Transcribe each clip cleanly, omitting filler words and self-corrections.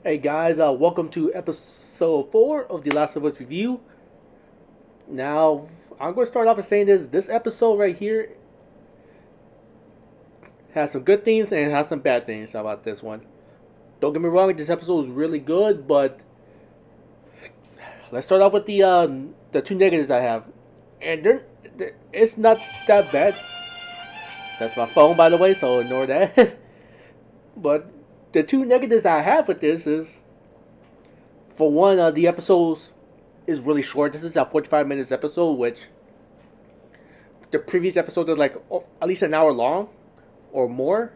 Hey guys, welcome to episode 4 of The Last of Us review. Now, I'm going to start off by saying this episode right here has some good things and has some bad things about this one. Don't get me wrong, this episode was really good, but let's start off with the two negatives I have. And it's not that bad. That's my phone, by the way, so ignore that. But the two negatives I have with this is, for one, the episodes is really short. This is a 45 minutes episode, which the previous episode was like at least an hour long or more.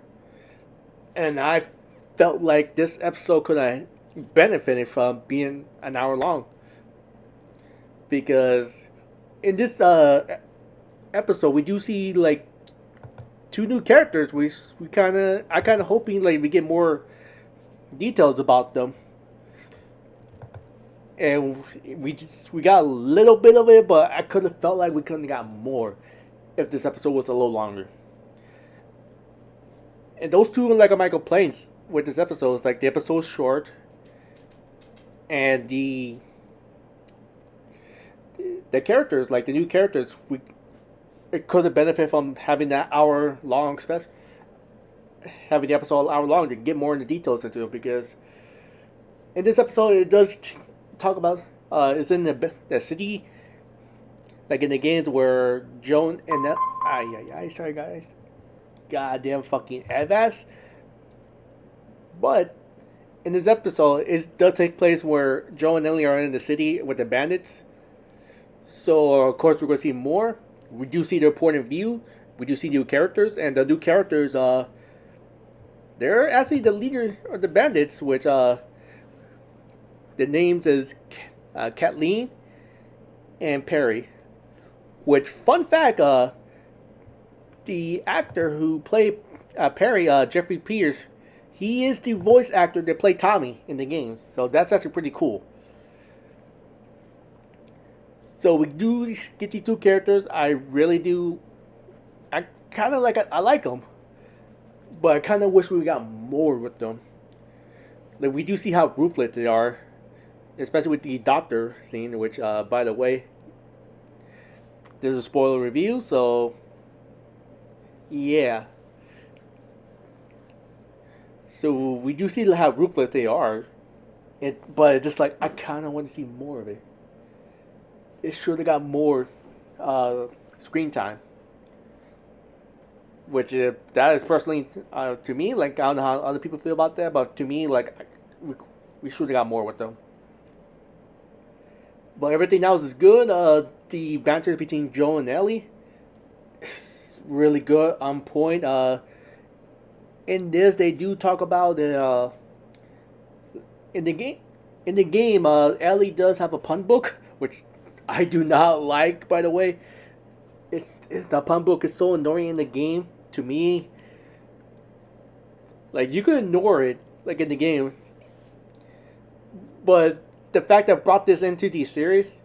And I felt like this episode could have benefited from being an hour long. Because in this episode, we do see like two new characters. I kind of hoping like we get more details about them, and we got a little bit of it, but I could have felt like we could have got more if this episode was a little longer. And those two are like my complaints with this episode. It's like the episode's short, and the characters, like the new characters, it could have benefited from having that hour long special, having the episode an hour long to get more into details into it. Because in this episode, it does talk about it's in the city, like in the games where Joan and that. Sorry guys, goddamn fucking Avast. But in this episode, it does take place where Joe and Ellie are in the city with the bandits. So of course we're gonna see more. We do see their point of view. We do see new characters, and the new characters, they're actually the leader of the bandits, which the names is Kathleen and Perry. Which, fun fact, the actor who played Perry, Jeffrey Peters, he is the voice actor that played Tommy in the games. So that's actually pretty cool. So we do get these two characters. I really do. I kind of like. I like them, but I kind of wish we got more with them. Like we do see how ruthless they are, especially with the doctor scene. Which, by the way, this is a spoiler review. So, yeah. So we do see how ruthless they are, but just like I kind of want to see more of it. It should have got more screen time. Which that is personally to me, like I don't know how other people feel about that, but to me, like we should have got more with them. But everything else is good. The banter between Joe and Ellie is really good, on point. In this, they do talk about in the game. In the game, Ellie does have a pun book, which I do not like. By the way, the pun book is so annoying in the game to me. Like you could ignore it, like in the game, but the fact that I brought this into the series,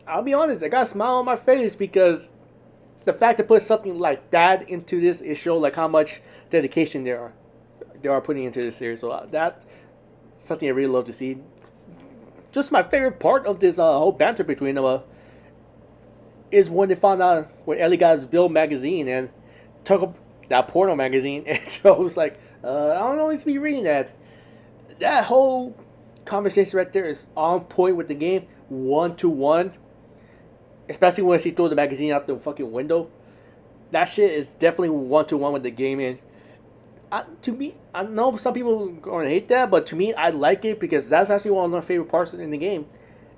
I'll be honest, I got a smile on my face because the fact to put something like that into this, it shows like how much dedication they are putting into this series. So that's something I really love to see. Just my favorite part of this whole banter between them is when they found out when Ellie got his Bill magazine and took up that porno magazine, and Joe was like, I don't always be reading that. That whole conversation right there is on point with the game, 1-to-1. Especially when she threw the magazine out the fucking window. That shit is definitely 1-to-1 with the game, and to me, I know some people are gonna hate that, but to me, I like it because that's actually one of my favorite parts in the game.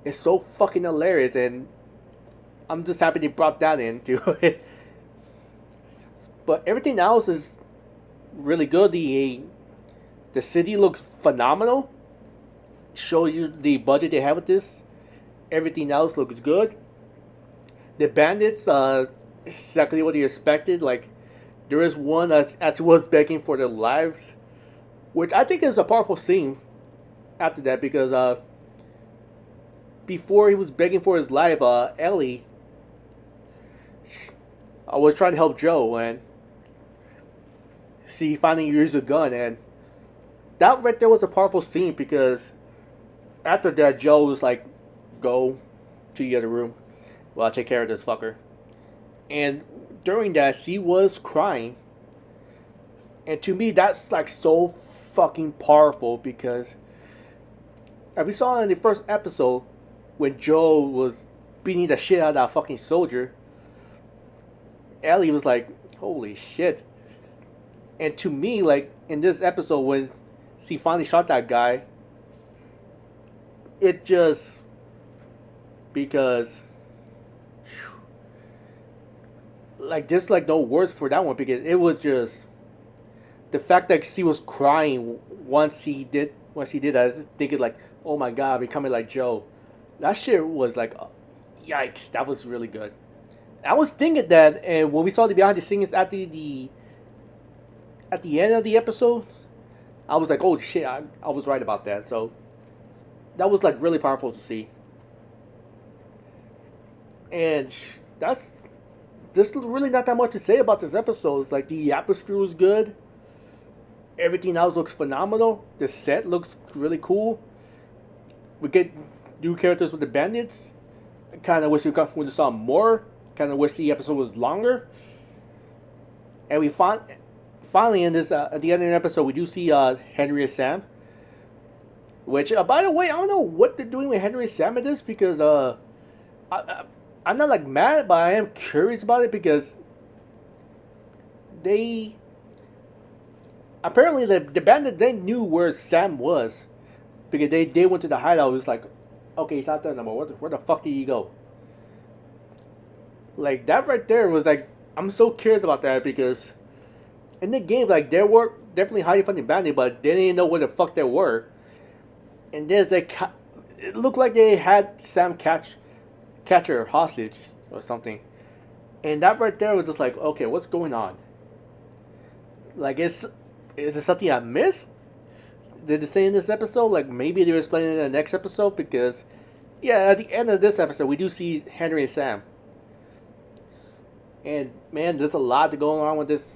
It's so fucking hilarious, and I'm just happy they brought that into it. But everything else is really good. The city looks phenomenal. Shows you the budget they have with this. Everything else looks good. The bandits, exactly what you expected. Like, there is one that actually was begging for their lives, which I think is a powerful scene after that because before he was begging for his life, Ellie was trying to help Joe, and she finally used a gun, and that right there was a powerful scene because after that, Joe was like, "Go to the other room. Well, I'll take care of this fucker." And during that, she was crying, and to me, that's like so fucking powerful because as we saw in the first episode, when Joe was beating the shit out of that fucking soldier, Ellie was like, "Holy shit!" And to me, like in this episode, when she finally shot that guy, it just because like just like no words for that one because it was just the fact that she was crying once she did that. I was just thinking like, oh my god, becoming like Joe. That shit was like, yikes. That was really good. I was thinking that, and when we saw the behind the scenes at the end of the episode, I was like, oh shit, I was right about that. So that was like really powerful to see. And that's there's really not that much to say about this episode. It's like the atmosphere was good. Everything else looks phenomenal. The set looks really cool. We get new characters with the bandits. Kind of wish we would have saw more. Kind of wish the episode was longer. And we finally in this at the end of the episode we do see Henry and Sam. Which by the way, I don't know what they're doing with Henry and Sam in this because I'm not like mad, but I am curious about it because they apparently the bandit they knew where Sam was because they went to the hideout. It was like, okay, he's not there no more. Where the fuck did he go? Like that right there was like I'm so curious about that because in the game like there were definitely hiding from the bandit, but they didn't know where the fuck they were. And there's like it looked like they had Sam catch her hostage or something. And that right there was just like, okay, what's going on? Like, is it something I missed? Did they say in this episode? Like, maybe they're explaining it in the next episode because, yeah, at the end of this episode, we do see Henry and Sam. And man, there's a lot to go on with this.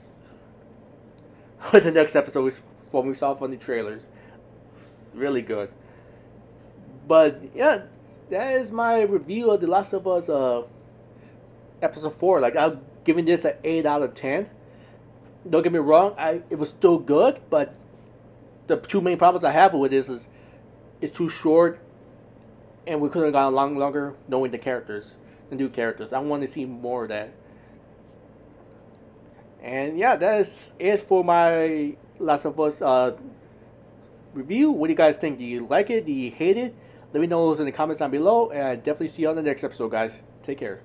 With the next episode, what we saw from the trailers, really good. But yeah, that is my review of The Last of Us episode 4. Like I'm giving this an 8 out of 10. Don't get me wrong, it was still good, but the two main problems I have with this is it's too short, and we could have gone longer knowing the characters, the new characters. I want to see more of that. And yeah, that is it for my Last of Us review. What do you guys think? Do you like it? Do you hate it? Let me know those in the comments down below, and I definitely see you on the next episode, guys. Take care.